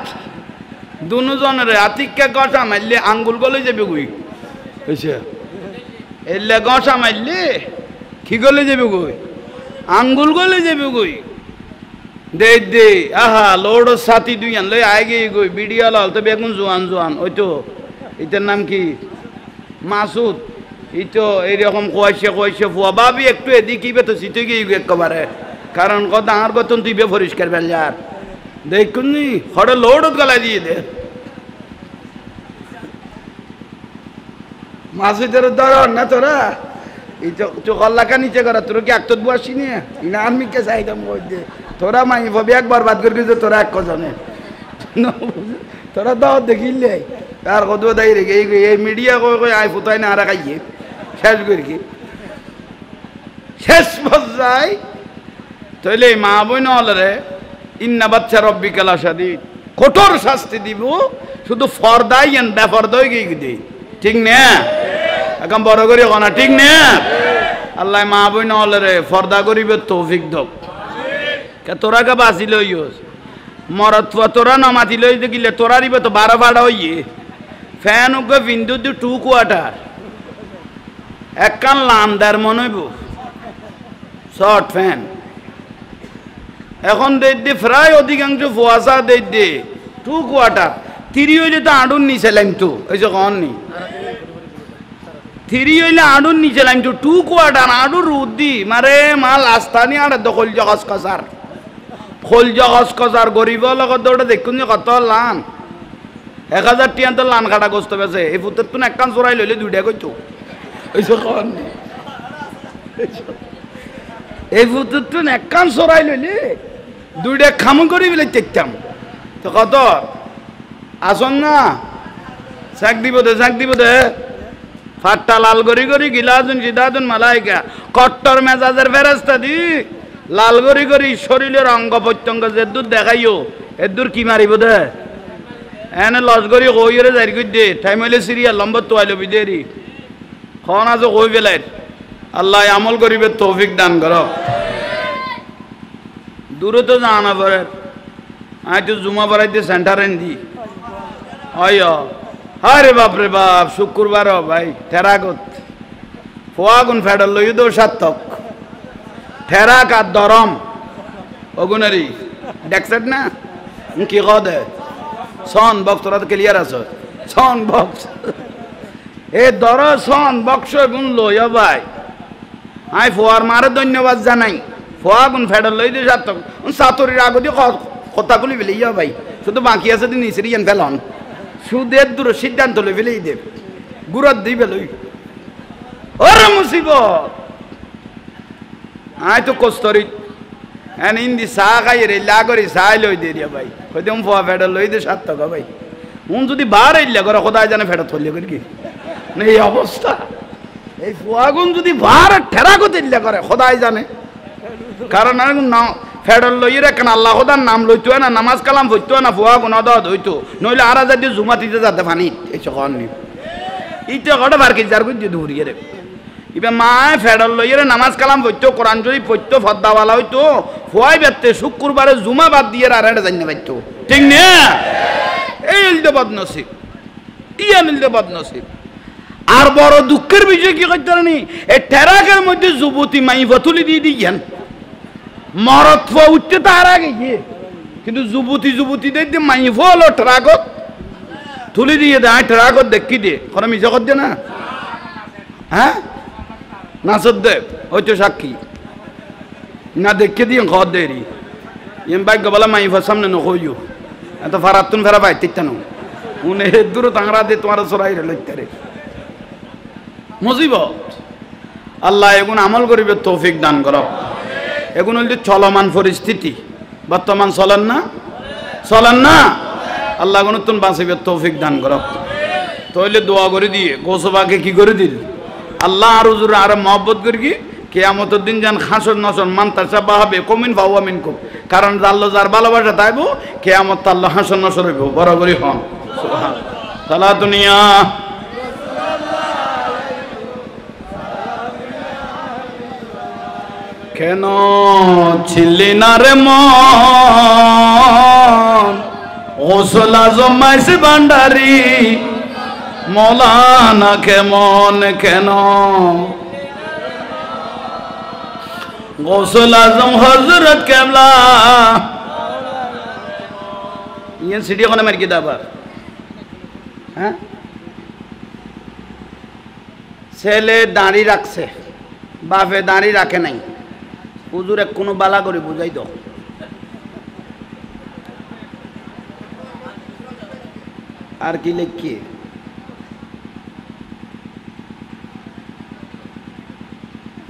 দুজনের আতিককে গসা মারলে আঙ্গুল গলে যাবে গুই হয়েছে এলে গসা মারলে কি গলে যাবে গুই আঙ্গুল গলে যাবে গুই দে দে আহা লোড় সাথী দুই আনলে আগে গুই বিডিয়া লাল তো বেগুন জোয়ান জোয়ান ওই তো এটার নাম কি মাসুদ এই তো এইরকম কয়েছে ফুয়া ভাবি একটু এদিকে তো শীতে গিয়ে একেবারে কারণ কথা আর কত তুই বে পরিষ্কার বেলার দেখুন নি হরে লোড়ত গলায় দিয়ে দে মাসুদের ধর না তোরা এই তো কল্লাকা নিচে করা তোরা কি একত বসি নি ইনা আর্মিকে চাইতাম কই দে তোরা মাই ভাবি একবার বাদ করে যে তোরা এক কজনে তোরা দাও দেখিলে তার কত দাই রে এই মিডিয়া কই আই ফুতাই না আর খাইয়ে শেষ করি কি শেষ পর্যায়ে তাইলে মা বই নলরে ইন্না বাচ্চা রব্বিকাল আসাদিদ কঠোর শাস্তি দিব শুধু ফর্দাই এন বেফরদাই গই দি ঠিক না এখন বড় করে কোনা ঠিক না আল্লাহ মা বই নলরে ফর্দা করিবে তৌফিক দাও কে তোরা কা বাসি লইস মরত তোরা না মাতি লই দেখিলে তোরা দিবে তো 12 বাড়া হইয়ে ফ্যান ওকে বিন্দু দি 2 কোয়ার্টার একখান লামদার মনে হইব শর্ট ফ্যান এখন দে প্রায় অধিকাংশ ফুয়াশা দে 2 কোয়ার্টার 3 হইলে তো আডুন নিচে লাইম তো ওই যে কন নি 3 হইলে আডুন নিচে লাইম তো 2 কোয়ার্টার আডু রুদি মারে মাল আস্তানি আর দখল জগস কাসার খোল জগস কাসার গরিব লগত দৌড়ে দেখুন কত লান 1000 টিয়ান তো লান কাটা গোস্ত বেছে এই ফুতের তো একখান চোরাই লইলে দুইটা কইতো ওই যে কন নি এই ফুতের তো একখান চোরাই লইলে দুইটা খাম করি বলে দেখতাম তো কত আসন না শাক দিব দে ফাট্টা লাল গরি গরি গিলাজুন জিদাজুন মালাইকা কট্টর মেজাজের ফেরেশতা দি লাল গরি গরি শরীরের অঙ্গ প্রত্যঙ্গ যে দূর দেখাইও এর দূর কি মারিব দে এনে লজ গরি কইরে যাই কই দে টাইম হইলে সিরিয়াল লম্বা তো আইলো বিদেরি খন আজ কই বেলাই আল্লাহ আমল করিবে তৌফিক দান করো দূরে তো জানা পরে আই তো জুমা পড়াইতে সেন্টার এন্দি হয় আরে বাপ রে বাপ শুক্রবার ভাই ঠেরাগত ফোয়াগুন ফেডাল লই দো সাতক ঠেরাক আর দরম অগুনারি দেখছেন না কি কদে সন বক্স তোরা তো ক্লিয়ার আছে সন বক্স এ দর সন বক্স গুন লই ভাই আই ফোয়ার মারে ধন্যবাদ জানাই ফোয়াগুন ফেডাল লই দো সাতক সাতরির আগদি কথাগুলি বলে ইয়া ভাই শুধু বাকি আছে দিন নিসরিয়ান ফেলন সুদের দূর সিদ্ধান্ত লই ফেলেই দেব গুরত দিবে লই ওরে মুসিবত আই তো কস্তরি এন ইন্দি চা খাই রে লাগরি চাই লই দে রিয়া ভাই কইতে ফোয়া ফেডা লই দে 7 টাকা ভাই উন যদি বার আইলা করে খোদাই জানে ফেডা থলিয়া করি কি না এই অবস্থা এই ফোয়াগুন যদি বার ঠেরা কো দিল্লা করে খোদাই জানে কারণ না ফেডাল লইয়ে রাখেন আল্লাহ খোদার নাম লইতো না নামাজ কালাম হইতো না ফুয়া গুণা দাওয়া হইতো নইলে আর যদি জুমাতিতে যাতে পানি এই সকল নি ইতে কটা বার কি যার কই দূরিয়ে রে ইবে মা ফেডাল লইয়ে নামাজ কালাম হইতো কোরআন যদি পড়তো ফদ্দাওয়ালা হইতো ফুয়াই বেতে শুক্রবারে জুমা বাদ দিয়ে আর এটা জানি পাইতো ঠিক না এই ইলতে বদনসিব ইয়া মিলতে বদনসিব আর বড় দুঃখের বিষয় কি কইতে নি এই টেরাকের মধ্যে যুবতী মাই বতুলি দিয়ে দিয়েন মরত উঠতে তার আগে গিয়ে কিন্তু যুবতী দেখতে মাই ফল ট্রাকত তুলি দিয়ে দেয় ট্রাকত দেখি দিয়ে কোনো মিশা কর দে না হ্যাঁ নাচত দে হয়তো সাক্ষী না দেখে দিয়ে ঘর দেরি এম বাইক বলা মাই ফর সামনে নকইও এত ফারাতুন ফেরা পাই তিক্তানো উনি দূর তাংরা দিয়ে তোমার চড়াই লইতারে মুসিবত। আল্লাহ এগুন আমল করিবে তৌফিক দান করো। এগুন হল চলমান পরিস্থিতি, বর্তমান চলেন না আল্লাহ এগুন তুন বাঁচিবে তৌফিক দান করো। তাহলে দোয়া করে দিয়ে গোসবাকে কি করে দিল আল্লাহ আর হুজুর আর মহব্বত করি কিয়ামতের দিন যান হাসর নসর মান তাসাবা হবে কমিন ফাওয়া মিনকুম, কারণ আল্লাহ যার ভালোবাসা তাইবো কিয়ামত আল্লাহ হাসর নসর হইব বরাবরই হন। সুবহান সালা দুনিয়া কেন ছিলি না রে মন গোসল আজম মাইসি ভান্ডারি মৌলানা কেমন কেন গোসল আজম হযরত কেবলা ইয়ে সিডি ওখানে মার কি দাবার হ্যাঁ ছেলে দাঁড়ি রাখছে বাপে দাঁড়ি রাখে নাই হুজুরে কোনো বালা করে বুঝাই দাও আর কি লিখি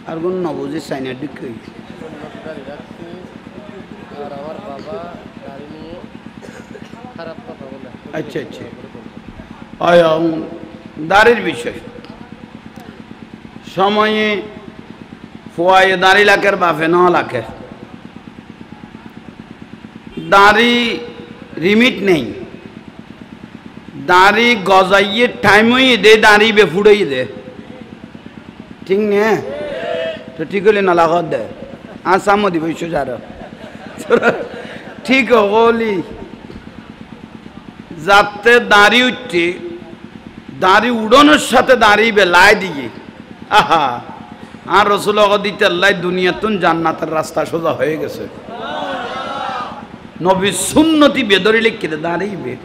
আর কোন না বুঝি সাইনা দিকে আর আমার বাবা গাড়ি নিয়ে খারাপ কথা বলে আচ্ছা আয়া দাড়ির বিষয় সময়ে ফুয়ায়ে দাড়ি লাখের বাপে 9 লাখের দাড়ি লিমিট নেই দাড়ি গজাইয়ে টাইমই দে দাড়ি বেফুড়ই দে ঠিক নে তো ঠিক হলে না লাগত দে আসামও দিব যার ঠিক হলি যাতে দাড়ি উঠছে দাড়ি উড়ানোর সাথে দাড়ি বেলায় দিয়ে আহা আর রসুল দিতে আল্লাহ দুনিয়াতুন জান্নাতের রাস্তা সোজা হয়ে গেছে নবী সুন্নতি বেদরি লিখে দাঁড়িয়ে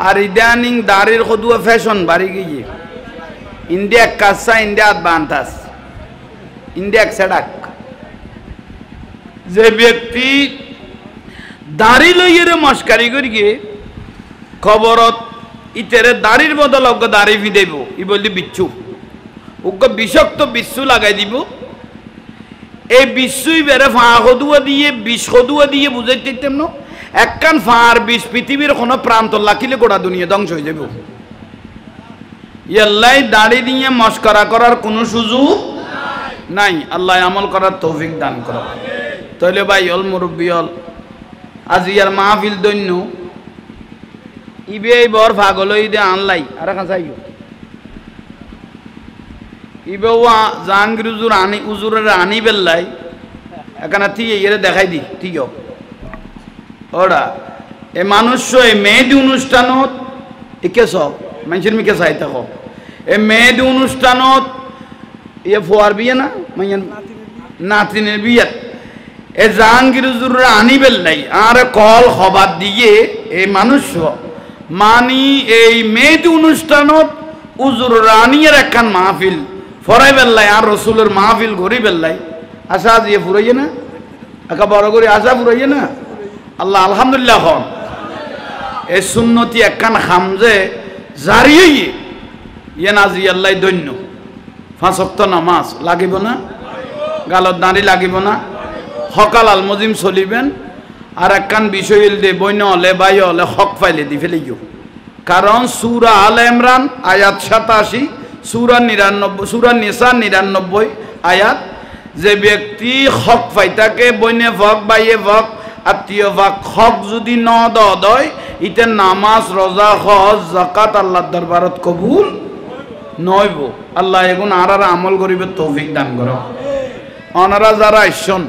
আর ইদানিং দাড়ির কদুয়া ফ্যাশন বাড়ি গিয়ে ইন্ডিয়া কাসা ইন্ডিয়া বান্তাস ইন্ডিয়া সেডাক যে ব্যক্তি দাড়ি লইয়ে মস্কারি করি গিয়ে খবরত ইতেরে দাড়ির বদল অজ্ঞ দাড়ি ফিদেব ই বললি বিচ্ছু অজ্ঞ বিষাক্ত বিশ্বু লাগাই দিব এই বিশ্বই বেড়ে ফা সদুয়া দিয়ে বিষ সদুয়া দিয়ে বুঝাইতে তেমন একখান ফাঁর বিষ পৃথিবীর কোনো প্রান্ত লাখিলে গোটা দুনিয়া ধ্বংস হয়ে যাব ইয়াল্লাই দাড়ি দিয়ে মস্করা করার কোনো সুযোগ নাই আল্লাহ আমল করার তৌফিক দান করো তাহলে ভাই অল মুরব্বী অল আজ ইয়ার মাহফিল দৈন্য ইবে বর পাগল দে আনলাই আর কাঁচাইও ইবে ও জাহাঙ্গীর হুজুর আনি হুজুরের আনি বেল্লাই এখানে ঠিক এরে দেখাই দি ঠিক ওরা এ মানুষ এই মেহেদি অনুষ্ঠানত একে সব মানুষের মিকে চাই থাকো এ মেহেদি অনুষ্ঠানত ইয়ে ফোয়ার বিয়ে না মাইয়ান নাতিনের বিয়ে এ জাহাঙ্গীর হুজুরের আনি বেল্লাই আর কল খবর দিয়ে এই মানুষ মানি এই মেহেদি অনুষ্ঠানত উজুর রানিয়ের একখান মাহফিল ফরাই বেল্লাই আর রসুলের মাহফিল ঘুরি বেল্লাই আশা দিয়ে ফুরাইয়ে না একা বড় করে আশা ফুরাইয়ে না আল্লাহ আলহামদুলিল্লাহ হন এই সুন্নতি একখান খামজে জারিয়ে ইয়ে নাজি আল্লাহ দৈন্য 5 ওয়াক্ত নামাজ লাগিব না গালত দাঁড়ি লাগিব না সকাল আলমজিম চলিবেন আর একখান বিষয় দে বইন হলে বাই হলে হক ফাইলে দি ফেলিও কারণ সূরা আল ইমরান আয়াত 87 সূরা 99 সূরা নিসা 99 আয়াত যে ব্যক্তি হক ফাইতাকে বইনে ভক বাইয়ে ভক আত্মীয় ভক হক যদি ন দয় ইতে নামাজ রোজা হজ যাকাত আল্লাহর দরবারত কবুল নইব আল্লাহ এগুন আর আমল করিবে তৌফিক দান করো অনারা যারা আইসন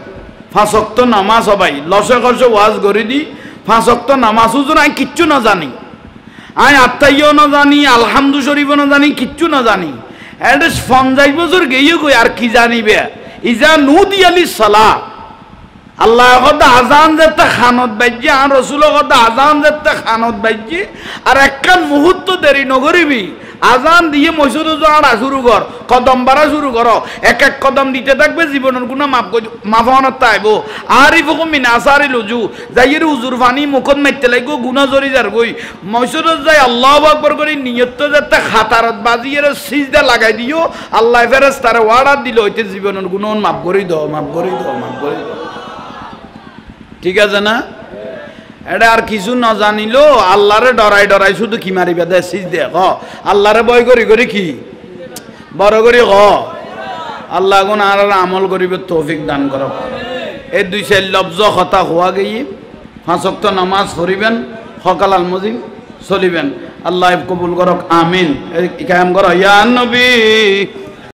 5 ওয়াক্ত নামাজ হবাই লসে খসে ওয়াজ করে দি 5 ওয়াক্ত নামাজ হুজুর আমি কিচ্ছু না জানি আমি আত্মাইও না জানি আলহামদু শরীফও না জানি কিচ্ছু না জানি এটা 50 বছর গিয়ে কই আর কি জানিবে ইজা নুদি আলি সালাহ আল্লাহ কথা আজান যেতে খানত বাজ্যে আর রসুল কথা আজান যেতে খানত বাজ্যে আর একখান মুহূর্ত দেরি নগরিবি আজান দিয়ে মসজিদে যাওয়া শুরু কর, কদম বাড়া শুরু করো, এক এক কদম দিতে থাকবে, জীবনের কোনো মাফানত তাইব। আর ইফুকু মিনাসারি লুজু যাইয়ের হুজুর ফানি মুখত মারতে লাগবো, গুণা জরি যার গই মসজিদে যাই আল্লাহু আকবার করে নিয়ত যাতে খাতারত বাজিয়ে সিজদা লাগাই দিও, আল্লাহ ফেরেশতারে ওয়ার্ডার দিল হইতে জীবনের গুণ মাফ করে দাও, মাফ করে দাও, মাফ করে দাও। ঠিক আছে না? এটা আর কিছু না জানিল, আল্লাহরে ডরাই ডরাই শুধু কি মারিবে দে সিজ দে ক, আল্লাহরে ভয় করি করি কি বড় করি ক, আল্লাহ গুণ আর আমল করিবে তৌফিক দান করো। এই দুই চার লফজ কথা হওয়া গিয়ে 5 ওয়াক্ত নামাজ পড়িবেন, সকাল আল মজিম চলিবেন। আল্লাহ কবুল করক, আমিন। কায়াম করো ইয়া নবী।